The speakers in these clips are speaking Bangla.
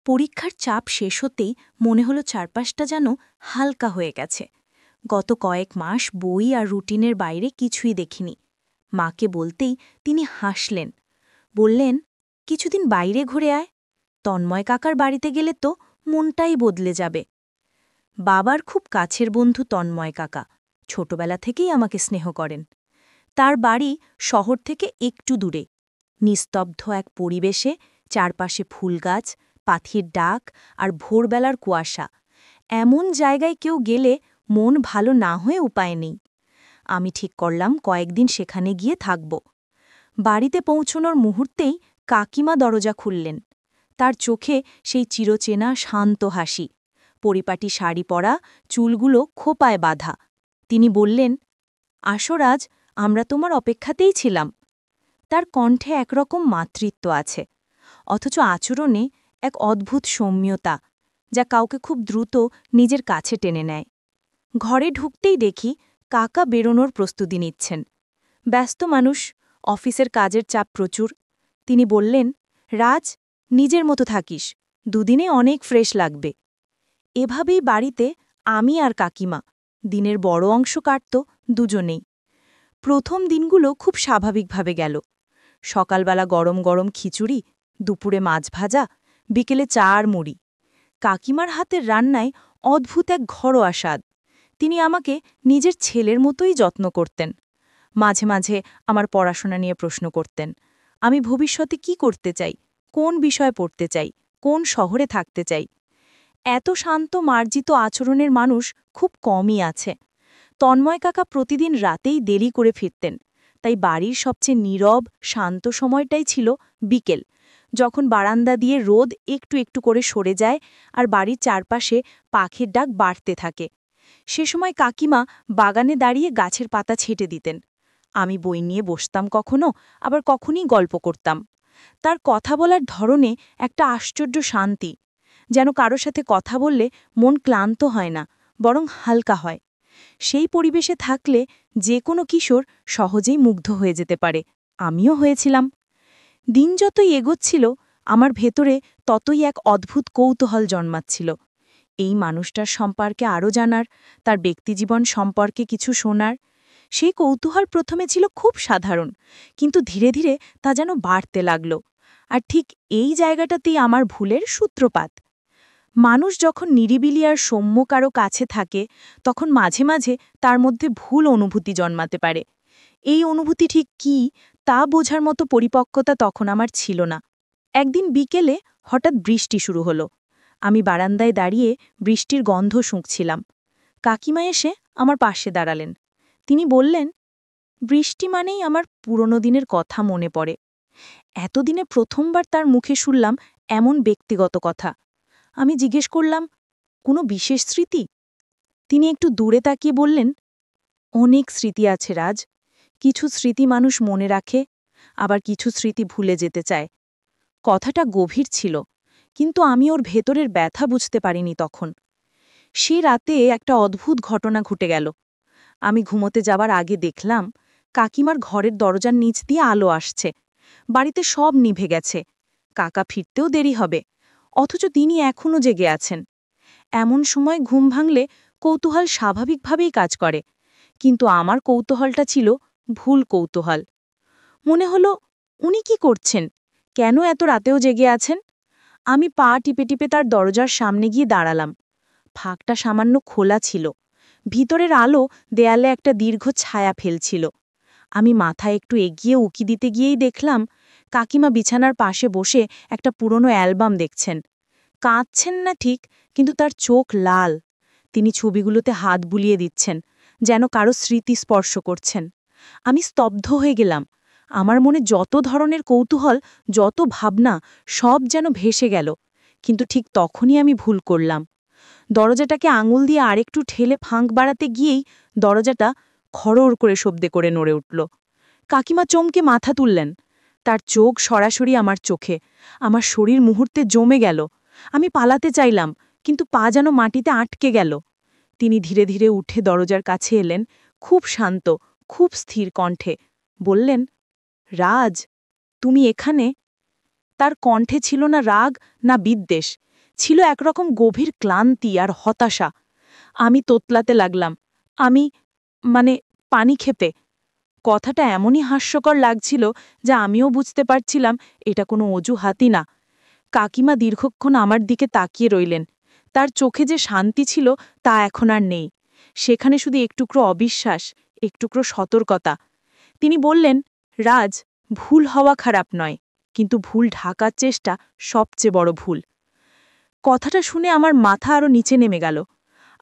পরীক্ষার চাপ শেষ হতেই মনে হলো চারপাশটা যেন হালকা হয়ে গেছে। গত কয়েক মাস বই আর রুটিনের বাইরে কিছুই দেখিনি। মাকে বলতেই তিনি হাসলেন, বললেন, কিছুদিন বাইরে ঘুরে আয়, তন্ময় কাকার বাড়িতে গেলে তো মনটাই বদলে যাবে। বাবার খুব কাছের বন্ধু তন্ময় কাকা ছোটবেলা থেকেই আমাকে স্নেহ করেন। তার বাড়ি শহর থেকে একটু দূরে, নিস্তব্ধ এক পরিবেশে, চারপাশে ফুলগাছ, পাখির ডাক আর ভোরবেলার কুয়াশা। এমন জায়গায় কেউ গেলে মন ভালো না হয়ে উপায় নেই। আমি ঠিক করলাম কয়েকদিন সেখানে গিয়ে থাকব। বাড়িতে পৌঁছনোর মুহূর্তেই কাকিমা দরজা খুললেন। তার চোখে সেই চিরচেনা শান্ত হাসি, পরিপাটি শাড়ি পরা, চুলগুলো খোপায় বাঁধা। তিনি বললেন, আসো রাজ, আমরা তোমার অপেক্ষাতেই ছিলাম। তার কণ্ঠে একরকম মাতৃত্ব আছে, অথচ আচরণে এক অদ্ভুত সৌম্যতা, যা কাউকে খুব দ্রুত নিজের কাছে টেনে নেয়। ঘরে ঢুকতেই দেখি কাকা বেরোনোর প্রস্তুতি নিচ্ছেন। ব্যস্ত মানুষ, অফিসের কাজের চাপ প্রচুর। তিনি বললেন, রাজ, নিজের মতো থাকিস, দুদিনে অনেক ফ্রেশ লাগবে। এভাবেই বাড়িতে আমি আর কাকিমা দিনের বড় অংশ কাটত দুজনেই। প্রথম দিনগুলো খুব স্বাভাবিকভাবে গেল। সকালবেলা গরম গরম খিচুড়ি, দুপুরে মাছ ভাজা, বিকেলে চা আর মুড়ি। কাকিমার হাতের রান্নায় অদ্ভুত এক ঘরোয়া স্বাদ। তিনি আমাকে নিজের ছেলের মতোই যত্ন করতেন। মাঝে মাঝে আমার পড়াশোনা নিয়ে প্রশ্ন করতেন। আমি ভবিষ্যতে কি করতে চাই, কোন বিষয়ে পড়তে চাই, কোন শহরে থাকতে চাই। এত শান্ত মার্জিত আচরণের মানুষ খুব কমই আছে। তন্ময় কাকা প্রতিদিন রাতেই দেরি করে ফিরতেন, তাই বাড়ির সবচেয়ে নীরব শান্ত সময়টাই ছিল বিকেল, যখন বারান্দা দিয়ে রোদ একটু একটু করে সরে যায় আর বাড়ির চারপাশে পাখির ডাক বাড়তে থাকে। সে সময় কাকিমা বাগানে দাঁড়িয়ে গাছের পাতা ছেটে দিতেন। আমি বই নিয়ে বসতাম কখনো, আবার কখনই গল্প করতাম। তার কথা বলার ধরনে একটা আশ্চর্য শান্তি, যেন কারো সাথে কথা বললে মন ক্লান্ত হয় না, বরং হালকা হয়। সেই পরিবেশে থাকলে যে কোনো কিশোর সহজেই মুগ্ধ হয়ে যেতে পারে। আমিও হয়েছিলাম। দিন যতই এগোচ্ছিল, আমার ভেতরে ততই এক অদ্ভুত কৌতূহল জন্মাচ্ছিল। এই মানুষটার সম্পর্কে আরও জানার, তার ব্যক্তিজীবন সম্পর্কে কিছু শোনার। সেই কৌতূহল প্রথমে ছিল খুব সাধারণ, কিন্তু ধীরে ধীরে তা যেন বাড়তে লাগল। আর ঠিক এই জায়গাটাতেই আমার ভুলের সূত্রপাত। মানুষ যখন নিরিবিলি আর সৌম্য কারো কাছে থাকে, তখন মাঝে মাঝে তার মধ্যে ভুল অনুভূতি জন্মাতে পারে। এই অনুভূতি ঠিক কী, তা বোঝার মতো পরিপক্কতা তখন আমার ছিল না। একদিন বিকেলে হঠাৎ বৃষ্টি শুরু হলো। আমি বারান্দায় দাঁড়িয়ে বৃষ্টির গন্ধ শুঁকছিলাম। কাকিমা এসে আমার পাশে দাঁড়ালেন। তিনি বললেন, বৃষ্টি মানেই আমার পুরনো দিনের কথা মনে পড়ে। এতদিনে প্রথমবার তার মুখে শুনলাম এমন ব্যক্তিগত কথা। আমি জিজ্ঞেস করলাম, কোনো বিশেষ স্মৃতি? তিনি একটু দূরে তাকিয়ে বললেন, অনেক স্মৃতি আছে রাজ। কিছু স্মৃতি মানুষ মনে রাখে, আবার কিছু স্মৃতি ভুলে যেতে চায়। কথাটা গভীর ছিল, কিন্তু আমি ওর ভেতরের ব্যথা বুঝতে পারিনি তখন। সে রাতে একটা অদ্ভুত ঘটনা ঘটে গেল। আমি ঘুমোতে যাবার আগে দেখলাম কাকিমার ঘরের দরজার নিচ দিয়ে আলো আসছে। বাড়িতে সব নিভে গেছে, কাকা ফিরতেও দেরি হবে, অথচ তিনি এখনও জেগে আছেন। এমন সময় ঘুম ভাঙলে কৌতূহল স্বাভাবিকভাবেই কাজ করে, কিন্তু আমার কৌতূহলটা ছিল ভুল কৌতূহল। মনে হলো, উনি কি করছেন, কেন এত রাতেও জেগে আছেন? আমি পা টিপে টিপে তার দরজার সামনে গিয়ে দাঁড়ালাম। ফাঁকটা সামান্য খোলা ছিল, ভিতরের আলো দেয়ালে একটা দীর্ঘ ছায়া ফেলছিল। আমি মাথা একটু এগিয়ে উকি দিতে গিয়েই দেখলাম কাকিমা বিছানার পাশে বসে একটা পুরনো অ্যালবাম দেখছেন। কাঁদছেন না ঠিক, কিন্তু তার চোখ লাল। তিনি ছবিগুলোতে হাত বুলিয়ে দিচ্ছেন, যেন কারো স্মৃতি স্পর্শ করছেন। আমি স্তব্ধ হয়ে গেলাম। আমার মনে যত ধরনের কৌতূহল, যত ভাবনা, সব যেন ভেসে গেল। কিন্তু ঠিক তখনই আমি ভুল করলাম। দরজাটাকে আঙুল দিয়ে আরেকটু ঠেলে ফাঁক বাড়াতে গিয়েই দরজাটা খড়ড় করে শব্দে করে নড়ে উঠল। কাকিমা চমকে মাথা তুললেন। তার চোখ সরাসরি আমার চোখে। আমার শরীর মুহূর্তে জমে গেল। আমি পালাতে চাইলাম, কিন্তু পা যেন মাটিতে আটকে গেল। তিনি ধীরে ধীরে উঠে দরজার কাছে এলেন, খুব শান্ত, খুব স্থির কণ্ঠে বললেন, রাজ, তুমি এখানে? তার কণ্ঠে ছিল না রাগ, না বিদ্বেষ, ছিল একরকম গভীর ক্লান্তি আর হতাশা। আমি তোতলাতে লাগলাম, আমি মানে পানি খেতে। কথাটা এমনই হাস্যকর লাগছিল যা আমিও বুঝতে পারছিলাম এটা কোনো অজুহাতই না। কাকিমা দীর্ঘক্ষণ আমার দিকে তাকিয়ে রইলেন। তার চোখে যে শান্তি ছিল তা এখন আর নেই। সেখানে শুধু একটুকরো অবিশ্বাস, একটুকরো সতর্কতা। তিনি বললেন, রাজ, ভুল হওয়া খারাপ নয়, কিন্তু ভুল ঢাকার চেষ্টা সবচেয়ে বড় ভুল। কথাটা শুনে আমার মাথা আরও নিচে নেমে গেল।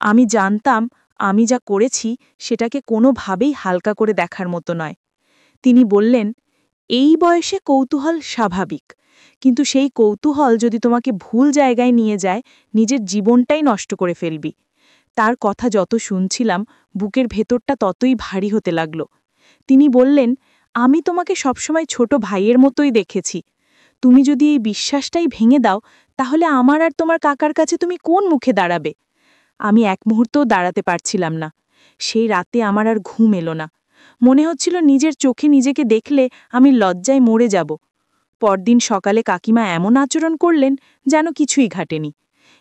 আমি জানতাম আমি যা করেছি সেটাকে কোনোভাবেই হালকা করে দেখার মতো নয়। তিনি বললেন, এই বয়সে কৌতূহল স্বাভাবিক, কিন্তু সেই কৌতূহল যদি তোমাকে ভুল জায়গায় নিয়ে যায়, নিজের জীবনটাই নষ্ট করে ফেলবি। তার কথা যত শুনছিলাম বুকের ভেতরটা ততই ভারী হতে লাগল। তিনি বললেন, আমি তোমাকে সবসময় ছোট ভাইয়ের মতোই দেখেছি। তুমি যদি এই বিশ্বাসটাই ভেঙে দাও, তাহলে আমার আর তোমার কাকার কাছে তুমি কোন মুখে দাঁড়াবে? আমি এক মুহূর্তও দাঁড়াতে পারছিলাম না। সেই রাতে আমার আর ঘুম এলো না। মনে হচ্ছিল নিজের চোখে নিজেকে দেখলে আমি লজ্জায় মরে যাব। পরদিন সকালে কাকিমা এমন আচরণ করলেন যেন কিছুই ঘটেনি।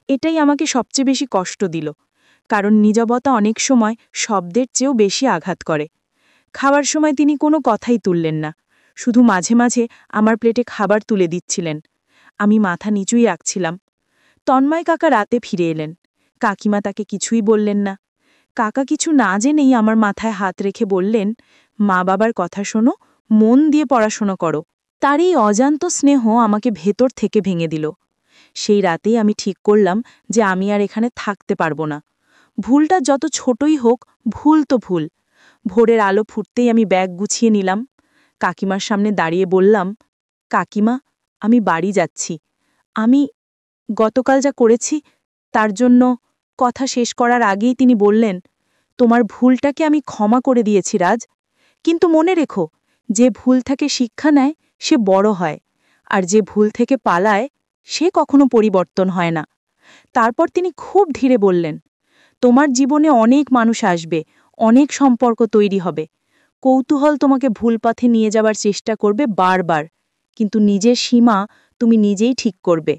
এটাই আমাকে সবচেয়ে বেশি কষ্ট দিল, কারণ নীরবতা অনেক সময় শব্দের চেয়েও বেশি আঘাত করে। খাওয়ার সময় তিনি কোনো কথাই তুললেন না, শুধু মাঝে মাঝে আমার প্লেটে খাবার তুলে দিচ্ছিলেন। আমি মাথা নিচুই রাখছিলাম। তন্ময় কাকা রাতে ফিরে এলেন। কাকিমা তাকে কিছুই বললেন না। কাকা কিছু না জেনেই আমার মাথায় হাত রেখে বললেন, মা বাবার কথা শোনো, মন দিয়ে পড়াশোনা করো। তার এই অজান্ত স্নেহ আমাকে ভেতর থেকে ভেঙে দিল। সেই রাতেই আমি ঠিক করলাম যে আমি আর এখানে থাকতে পারবো না। ভুলটা যত ছোটই হোক, ভুল তো ভুল। ভোরের আলো ফুটতেই আমি ব্যাগ গুছিয়ে নিলাম। কাকিমার সামনে দাঁড়িয়ে বললাম, কাকিমা, আমি বাড়ি যাচ্ছি। আমি গতকাল যা করেছি তার জন্য। কথা শেষ করার আগেই তিনি বললেন, তোমার ভুলটাকে আমি ক্ষমা করে দিয়েছি রাজ, কিন্তু মনে রেখো, যে ভুল থেকে শিক্ষা নেয় সে বড় হয়, আর যে ভুল থেকে পালায় সে কখনো পরিবর্তন হয় না। তারপর তিনি খুব ধীরে বললেন, তোমার জীবনে অনেক মানুষ আসবে, অনেক সম্পর্ক তৈরি হবে। কৌতূহল তোমাকে ভুল পথে নিয়ে যাবার চেষ্টা করবে বারবার, কিন্তু নিজের সীমা তুমি নিজেই ঠিক করবে।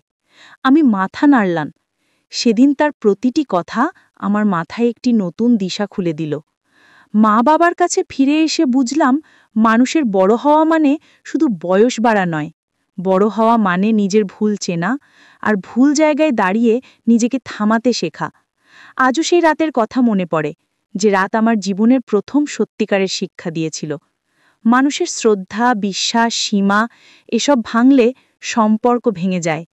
আমি মাথা নাড়লাম। সেদিন তার প্রতিটি কথা আমার মাথায় একটি নতুন দিশা খুলে দিল। মা বাবার কাছে ফিরে এসে বুঝলাম, মানুষের বড় হওয়া মানে শুধু বয়স বাড়া নয়। বড় হওয়া মানে নিজের ভুল চেনা, আর ভুল জায়গায় দাঁড়িয়ে নিজেকে থামাতে শেখা। আজও সেই রাতের কথা মনে পড়ে, যে রাত আমার জীবনের প্রথম সত্যিকারের শিক্ষা দিয়েছিল। মানুষের শ্রদ্ধা, বিশ্বাস, সীমা এসব ভাঙলে সম্পর্ক ভেঙে যায়,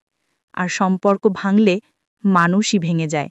আর সম্পর্ক ভাঙলে মানুষই ভেঙে যায়।